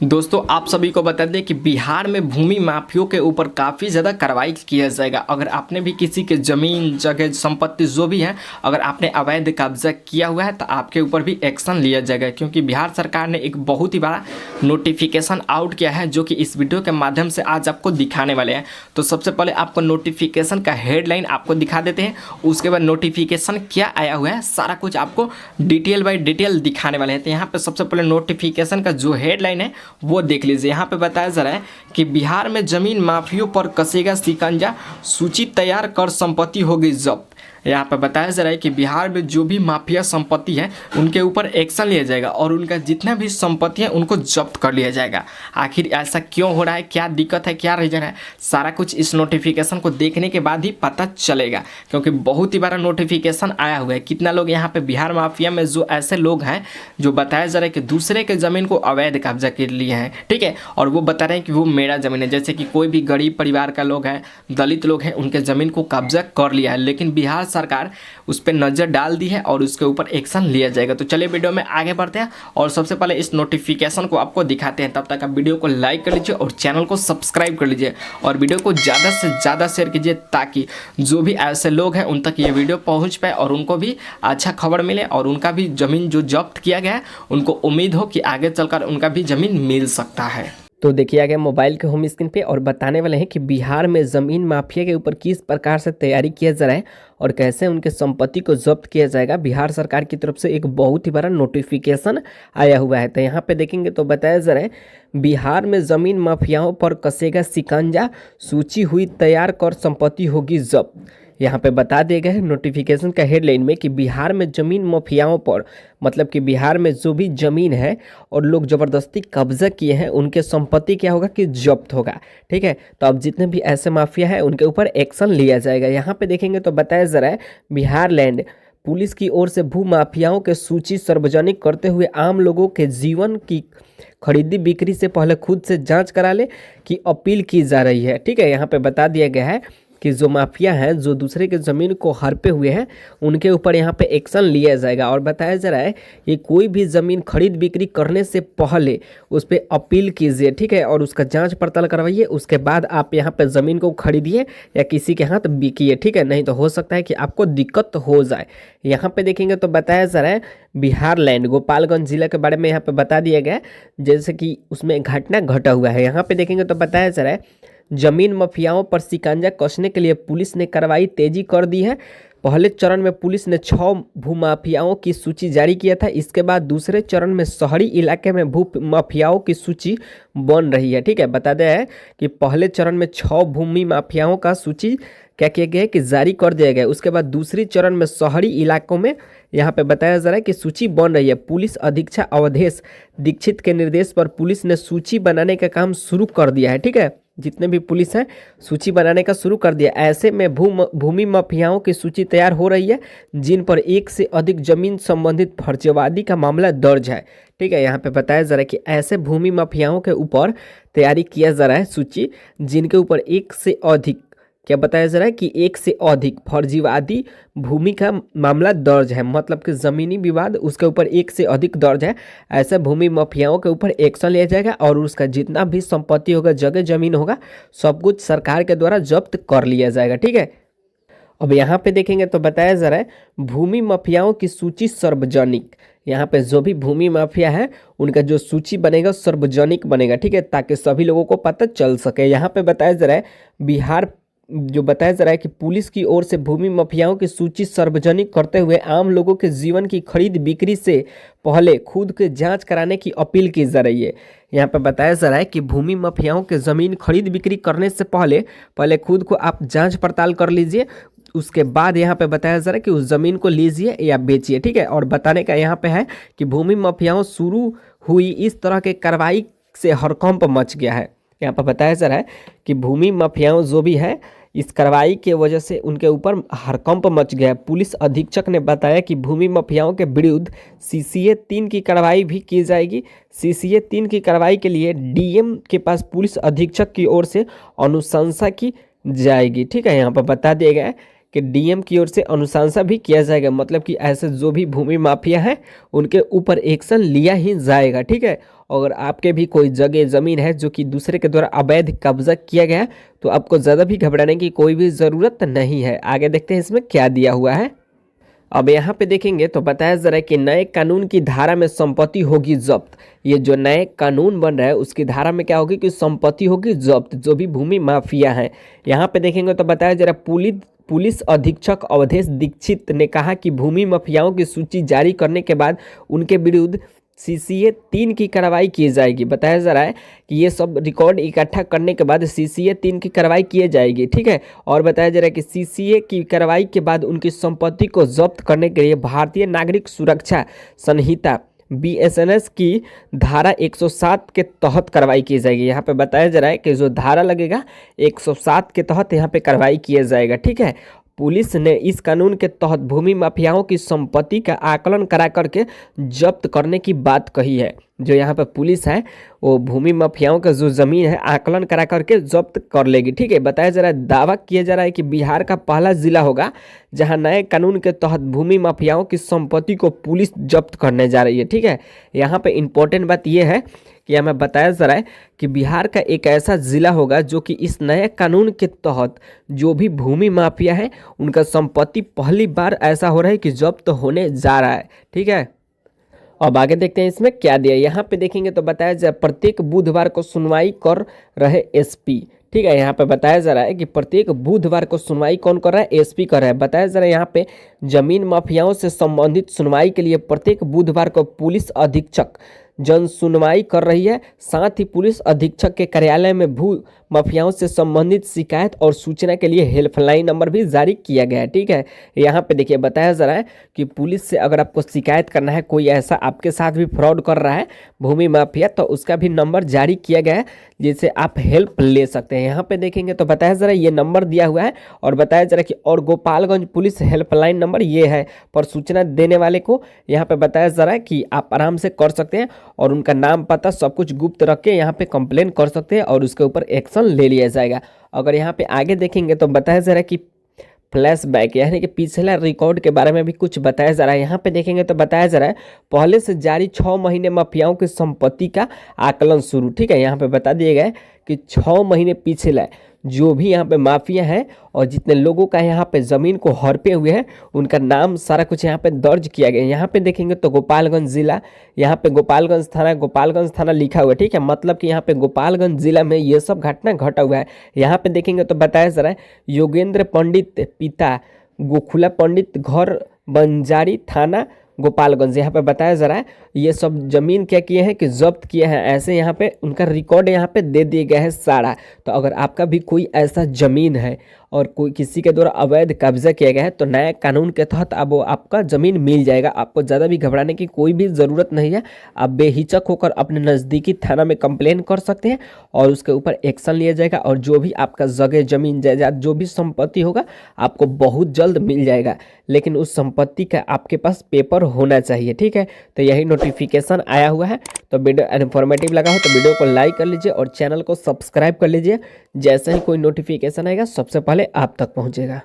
दोस्तों आप सभी को बता दें कि बिहार में भूमि माफियों के ऊपर काफ़ी ज़्यादा कार्रवाई किया जाएगा। अगर आपने भी किसी के ज़मीन जगह संपत्ति जो भी है अगर आपने अवैध कब्जा किया हुआ है तो आपके ऊपर भी एक्शन लिया जाएगा, क्योंकि बिहार सरकार ने एक बहुत ही बड़ा नोटिफिकेशन आउट किया है जो कि इस वीडियो के माध्यम से आज आपको दिखाने वाले हैं। तो सबसे पहले आपको नोटिफिकेशन का हेडलाइन आपको दिखा देते हैं, उसके बाद नोटिफिकेशन क्या आया हुआ है सारा कुछ आपको डिटेल बाय डिटेल दिखाने वाले हैं। तो यहाँ पर सबसे पहले नोटिफिकेशन का जो हेडलाइन है वो देख लीजिए। यहाँ पे बताया जा रहा है कि बिहार में जमीन माफियों पर कसेगा शिकंजा, सूची तैयार कर संपत्ति होगी जब्त। यहाँ पर बताया जा रहा है कि बिहार में जो भी माफिया संपत्ति है उनके ऊपर एक्शन लिया जाएगा और उनका जितना भी संपत्ति है उनको जब्त कर लिया जाएगा। आखिर ऐसा क्यों हो रहा है, क्या दिक्कत है, क्या रीजन है, सारा कुछ इस नोटिफिकेशन को देखने के बाद ही पता चलेगा, क्योंकि बहुत ही बड़ा नोटिफिकेशन आया हुआ है। कितना लोग यहाँ पे बिहार माफिया में जो ऐसे लोग हैं जो बताया जा रहा है कि दूसरे के ज़मीन को अवैध कब्जा कर लिए हैं, ठीक है, और वो बता रहे हैं कि वो मेरा ज़मीन है। जैसे कि कोई भी गरीब परिवार का लोग है, दलित लोग हैं, उनके ज़मीन को कब्जा कर लिया है, लेकिन बिहार सरकार उस पर नज़र डाल दी है और उसके ऊपर एक्शन लिया जाएगा। तो चलिए वीडियो में आगे बढ़ते हैं और सबसे पहले इस नोटिफिकेशन को आपको दिखाते हैं। तब तक आप वीडियो को लाइक कर लीजिए और चैनल को सब्सक्राइब कर लीजिए और वीडियो को ज़्यादा से ज़्यादा शेयर कीजिए ताकि जो भी ऐसे लोग हैं उन तक ये वीडियो पहुँच पाए और उनको भी अच्छा खबर मिले और उनका भी ज़मीन जो जब्त किया गया है उनको उम्मीद हो कि आगे चलकर उनका भी ज़मीन मिल सकता है। तो देखिए आगे मोबाइल के होम स्क्रीन पे और बताने वाले हैं कि बिहार में ज़मीन माफिया के ऊपर किस प्रकार से तैयारी किया जा रहा है और कैसे उनके संपत्ति को जब्त किया जाएगा। बिहार सरकार की तरफ से एक बहुत ही बड़ा नोटिफिकेशन आया हुआ है। तो यहाँ पे देखेंगे तो बताया जा रहा है बिहार में ज़मीन माफियाओं पर कसेगा शिकंजा, सूची हुई तैयार कर संपत्ति होगी जब्त। यहाँ पे बता दिया गया है नोटिफिकेशन का हेडलाइन में कि बिहार में ज़मीन माफियाओं पर, मतलब कि बिहार में जो भी ज़मीन है और लोग ज़बरदस्ती कब्जा किए हैं उनके संपत्ति क्या होगा कि जब्त होगा, ठीक है। तो अब जितने भी ऐसे माफिया हैं उनके ऊपर एक्शन लिया जाएगा। यहाँ पे देखेंगे तो बताया जा रहा है बिहार लैंड पुलिस की ओर से भू माफियाओं के सूची सार्वजनिक करते हुए आम लोगों के जीवन की खरीदी बिक्री से पहले खुद से जाँच करा ले की अपील की जा रही है, ठीक है। यहाँ पे बता दिया गया है कि जो माफिया हैं जो दूसरे के ज़मीन को हड़पे हुए हैं उनके ऊपर यहाँ पे एक्शन लिया जाएगा और बताया जा रहा है कि कोई भी ज़मीन खरीद बिक्री करने से पहले उस पर अपील कीजिए, ठीक है, और उसका जांच पड़ताल करवाइए। उसके बाद आप यहाँ पे ज़मीन को खरीदिए या किसी के हाथ बिकिए, ठीक है, नहीं तो हो सकता है कि आपको दिक्कत हो जाए। यहाँ पे देखेंगे तो बताया जा रहा है बिहार लैंड गोपालगंज जिला के बारे में यहाँ पे बता दिया गया है, जैसे कि उसमें घटना घटा हुआ है। यहाँ पे देखेंगे तो बताया जा रहा है जमीन माफियाओं पर शिकंजा कसने के लिए पुलिस ने कार्रवाई तेजी कर दी है। पहले चरण में पुलिस ने 6 भूमाफियाओं की सूची जारी किया था। इसके बाद दूसरे चरण में शहरी इलाके में भू माफियाओं की सूची बन रही है, ठीक है। बता दें है कि पहले चरण में 6 भूमि माफियाओं का सूची क्या किया गया है कि जारी कर दिया गया। उसके बाद दूसरी चरण में शहरी इलाकों में यहाँ पे बताया जा रहा है कि सूची बन रही है। पुलिस अधीक्षक अवधेश दीक्षित के निर्देश पर पुलिस ने सूची बनाने का काम शुरू कर दिया है, ठीक है। जितने भी पुलिस हैं सूची बनाने का शुरू कर दिया। ऐसे में भूमि माफियाओं की सूची तैयार हो रही है जिन पर एक से अधिक जमीन संबंधित फर्जीवादी का मामला दर्ज है, ठीक है। यहाँ पे बताया जा रहा है कि ऐसे भूमि माफियाओं के ऊपर तैयारी किया जा रहा है सूची जिनके ऊपर एक से अधिक, क्या बताया जा रहा है कि एक से अधिक फर्जीवादी भूमि का मामला दर्ज है, मतलब कि ज़मीनी विवाद उसके ऊपर एक से अधिक दर्ज है। ऐसे भूमि माफियाओं के ऊपर एक्शन लिया जाएगा और उसका जितना भी संपत्ति होगा, जगह जमीन होगा, सब कुछ सरकार के द्वारा जब्त कर लिया जाएगा, ठीक है। अब यहाँ पे देखेंगे तो बताया जा रहा है भूमि माफियाओं की सूची सार्वजनिक। यहाँ पे जो भी भूमि माफिया है उनका जो सूची बनेगा सार्वजनिक बनेगा, ठीक है, ताकि सभी लोगों को पता चल सके। यहाँ पे बताया जा रहा है बिहार जो बताया जा रहा है कि पुलिस की ओर से भूमि माफियाओं की सूची सार्वजनिक करते हुए आम लोगों के जीवन की खरीद बिक्री से पहले खुद के जांच कराने की अपील की जा रही है। यहाँ पे बताया जा रहा है कि भूमि माफियाओं के ज़मीन खरीद बिक्री करने से पहले खुद को आप जांच पड़ताल कर लीजिए। उसके बाद यहाँ पे बताया जा रहा है कि उस ज़मीन को लीजिए या बेचिए, ठीक है। और बताने का यहाँ पे है कि भूमि माफियाओं शुरू हुई इस तरह के कार्रवाई से हड़कंप मच गया है। यहाँ पर बताया जा रहा है कि भूमि माफियाओं जो भी है इस कार्रवाई के वजह से उनके ऊपर हड़कंप मच गया है। पुलिस अधीक्षक ने बताया कि भूमि माफियाओं के विरुद्ध CCA 3 की कार्रवाई भी की जाएगी। CCA 3 की कार्रवाई के लिए DM के पास पुलिस अधीक्षक की ओर से अनुशंसा की जाएगी, ठीक है। यहाँ पर बता दिया गया है कि DM की ओर से अनुशंसा भी किया जाएगा, मतलब कि ऐसे जो भी भूमि माफिया है उनके ऊपर एक्शन लिया ही जाएगा, ठीक है। अगर आपके भी कोई जगह ज़मीन है जो कि दूसरे के द्वारा अवैध कब्जा किया गया है तो आपको ज़्यादा भी घबराने की कोई भी ज़रूरत नहीं है। आगे देखते हैं इसमें क्या दिया हुआ है। अब यहाँ पे देखेंगे तो बताया जा रहा है कि नए कानून की धारा में संपत्ति होगी जब्त। ये जो नए कानून बन रहा है उसकी धारा में क्या होगी कि संपत्ति होगी जब्त, जो भी भूमि माफिया हैं। यहाँ पे देखेंगे तो बताया जा रहा है पुलिस अधीक्षक अवधेश दीक्षित ने कहा कि भूमि माफियाओं की सूची जारी करने के बाद उनके विरुद्ध CCA 3 की कार्रवाई की जाएगी। बताया जा रहा है कि ये सब रिकॉर्ड इकट्ठा करने के बाद CCA 3 की कार्रवाई की जाएगी, ठीक है। और बताया जा रहा है कि CCA की कार्रवाई के बाद उनकी संपत्ति को जब्त करने के लिए भारतीय नागरिक सुरक्षा संहिता BSNS की धारा 107 के तहत कार्रवाई की जाएगी। यहाँ पे बताया जा रहा है कि जो धारा लगेगा 107 के तहत यहाँ पे कार्रवाई किया जाएगा, ठीक है। पुलिस ने इस कानून के तहत भूमि माफियाओं की संपत्ति का आकलन करा करके जब्त करने की बात कही है। जो यहाँ पर पुलिस है वो भूमि माफियाओं का जो ज़मीन है आकलन करा करके जब्त कर लेगी, ठीक है। बताया जा रहा है, दावा किया जा रहा है कि बिहार का पहला जिला होगा जहाँ नए कानून के तहत भूमि माफियाओं की संपत्ति को पुलिस जब्त करने जा रही है, ठीक है। यहाँ पे इम्पोर्टेंट बात यह है कि हमें बताया जा रहा है कि बिहार का एक ऐसा ज़िला होगा जो कि इस नए कानून के तहत जो भी भूमि माफिया है उनका संपत्ति पहली बार ऐसा हो रहा है कि जब्त होने जा रहा है, ठीक है। अब आगे देखते हैं इसमें क्या दिया। यहाँ पे देखेंगे तो बताया जाए प्रत्येक बुधवार को सुनवाई कर रहे SP, ठीक है। यहाँ पे बताया जा रहा है कि प्रत्येक बुधवार को सुनवाई कौन कर रहा है, SP कर रहा है। बताया जा रहा है यहाँ पे जमीन माफियाओं से संबंधित सुनवाई के लिए प्रत्येक बुधवार को पुलिस अधीक्षक जन सुनवाई कर रही है। साथ ही पुलिस अधीक्षक के कार्यालय में भू माफियाओं से संबंधित शिकायत और सूचना के लिए हेल्पलाइन नंबर भी जारी किया गया है, ठीक है। यहाँ पे देखिए बताया जा रहा है कि पुलिस से अगर आपको शिकायत करना है, कोई ऐसा आपके साथ भी फ्रॉड कर रहा है भूमि माफिया, तो उसका भी नंबर जारी किया गया है जिससे आप हेल्प ले सकते हैं। यहाँ पे देखेंगे तो बताया जा रहा है ये नंबर दिया हुआ है और बताया जा रहा है कि और गोपालगंज पुलिस हेल्पलाइन नंबर ये है पर सूचना देने वाले को यहाँ पे बताया जा रहा है कि आप आराम से कर सकते हैं और उनका नाम पता सब कुछ गुप्त रख के यहाँ पे कंप्लेन कर सकते हैं और उसके ऊपर एक्शन ले लिया जाएगा। अगर यहाँ पे आगे देखेंगे तो बताया जा रहा है कि फ्लैशबैक यानी कि पिछला रिकॉर्ड के बारे में भी कुछ बताया जा रहा है। यहाँ पे देखेंगे तो बताया जा रहा है पहले से जारी 6 महीने माफियाओं की संपत्ति का आकलन शुरू, ठीक है। यहाँ पे बता दिया गया है कि 6 महीने पिछला जो भी यहाँ पे माफिया है और जितने लोगों का यहाँ पे ज़मीन को हड़पे हुए हैं उनका नाम सारा कुछ यहाँ पे दर्ज किया गया है। यहाँ पे देखेंगे तो गोपालगंज जिला, यहाँ पे गोपालगंज थाना लिखा हुआ है, ठीक है। मतलब कि यहाँ पे गोपालगंज जिला में ये सब घटना घटा हुआ है। यहाँ पे देखेंगे तो बताया जा रहा है योगेंद्र पंडित पिता गोखुला पंडित घर बंजारी थाना गोपालगंज, यहाँ पे बताया जा रहा है ये सब जमीन क्या किए हैं कि जब्त किए हैं। ऐसे यहाँ पे उनका रिकॉर्ड यहाँ पे दे दिया गया है सारा। तो अगर आपका भी कोई ऐसा जमीन है और कोई किसी के द्वारा अवैध कब्जा किया गया है तो नए कानून के तहत अब वो आपका ज़मीन मिल जाएगा। आपको ज़्यादा भी घबराने की कोई भी ज़रूरत नहीं है। आप बेहिचक होकर अपने नज़दीकी थाना में कंप्लेन कर सकते हैं और उसके ऊपर एक्शन लिया जाएगा और जो भी आपका जगह ज़मीन जायदाद जो भी संपत्ति होगा आपको बहुत जल्द मिल जाएगा। लेकिन उस संपत्ति का आपके पास पेपर होना चाहिए, ठीक है। तो यही नोटिफिकेशन आया हुआ है। तो वीडियो इन्फॉर्मेटिव लगा हो तो वीडियो को लाइक कर लीजिए और चैनल को सब्सक्राइब कर लीजिए। जैसे ही कोई नोटिफिकेशन आएगा सबसे पहले आप तक पहुंचेगा।